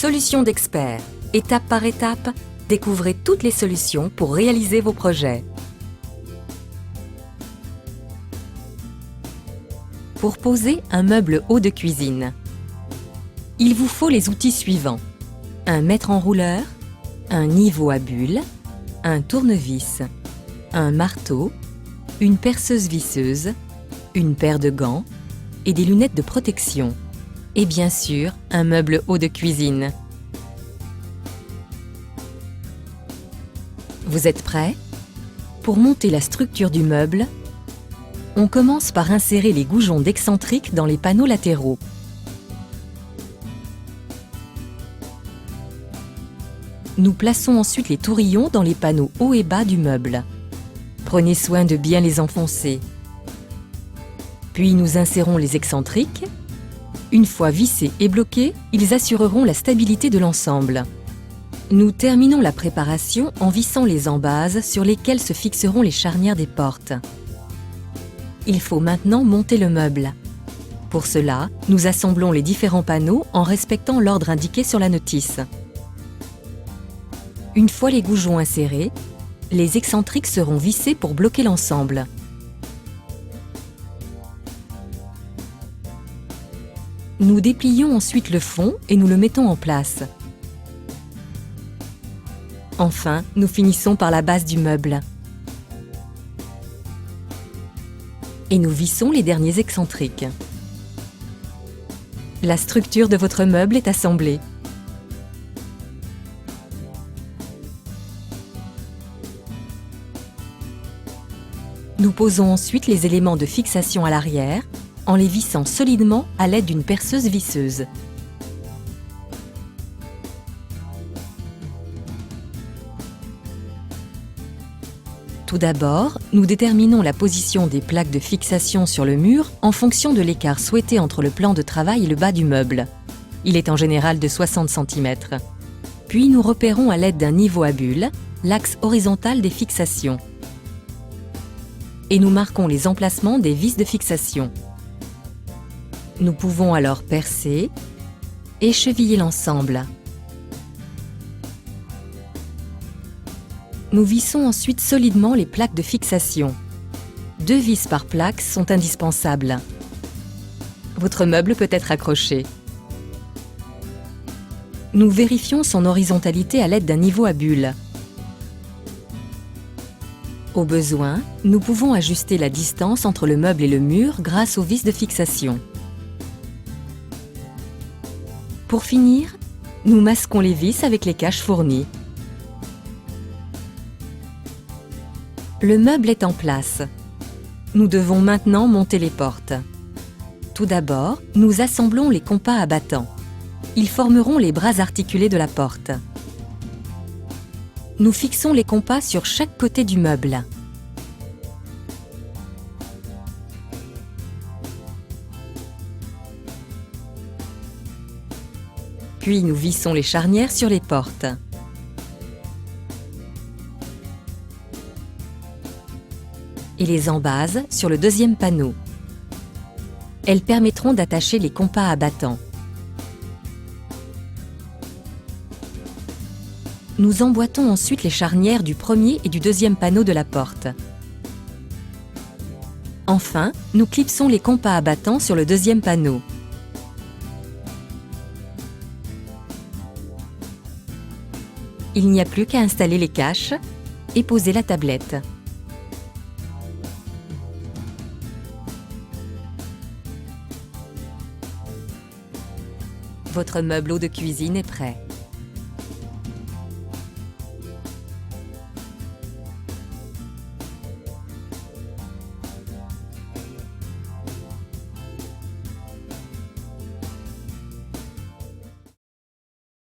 Solutions d'experts. Étape par étape, découvrez toutes les solutions pour réaliser vos projets. Pour poser un meuble haut de cuisine, il vous faut les outils suivants. Un mètre enrouleur, un niveau à bulles, un tournevis, un marteau, une perceuse visseuse, une paire de gants et des lunettes de protection. Et bien sûr, un meuble haut de cuisine. Vous êtes prêts? Pour monter la structure du meuble, on commence par insérer les goujons d'excentrique dans les panneaux latéraux. Nous plaçons ensuite les tourillons dans les panneaux haut et bas du meuble. Prenez soin de bien les enfoncer. Puis nous insérons les excentriques. Une fois vissés et bloqués, ils assureront la stabilité de l'ensemble. Nous terminons la préparation en vissant les embases sur lesquelles se fixeront les charnières des portes. Il faut maintenant monter le meuble. Pour cela, nous assemblons les différents panneaux en respectant l'ordre indiqué sur la notice. Une fois les goujons insérés, les excentriques seront vissés pour bloquer l'ensemble. Nous déplions ensuite le fond et nous le mettons en place. Enfin, nous finissons par la base du meuble. Et nous vissons les derniers excentriques. La structure de votre meuble est assemblée. Nous posons ensuite les éléments de fixation à l'arrière en les vissant solidement à l'aide d'une perceuse visseuse. Tout d'abord, nous déterminons la position des plaques de fixation sur le mur en fonction de l'écart souhaité entre le plan de travail et le bas du meuble. Il est en général de 60 cm. Puis nous repérons à l'aide d'un niveau à bulles l'axe horizontal des fixations. Et nous marquons les emplacements des vis de fixation. Nous pouvons alors percer et cheviller l'ensemble. Nous vissons ensuite solidement les plaques de fixation. 2 vis par plaque sont indispensables. Votre meuble peut être accroché. Nous vérifions son horizontalité à l'aide d'un niveau à bulles. Au besoin, nous pouvons ajuster la distance entre le meuble et le mur grâce aux vis de fixation. Pour finir, nous masquons les vis avec les caches fournies. Le meuble est en place. Nous devons maintenant monter les portes. Tout d'abord, nous assemblons les compas abattants. Ils formeront les bras articulés de la porte. Nous fixons les compas sur chaque côté du meuble. Puis nous vissons les charnières sur les portes. Et les embases sur le deuxième panneau. Elles permettront d'attacher les compas abattants. Nous emboîtons ensuite les charnières du premier et du deuxième panneau de la porte. Enfin, nous clipsons les compas abattants sur le deuxième panneau. Il n'y a plus qu'à installer les caches et poser la tablette. Votre meuble haut de cuisine est prêt.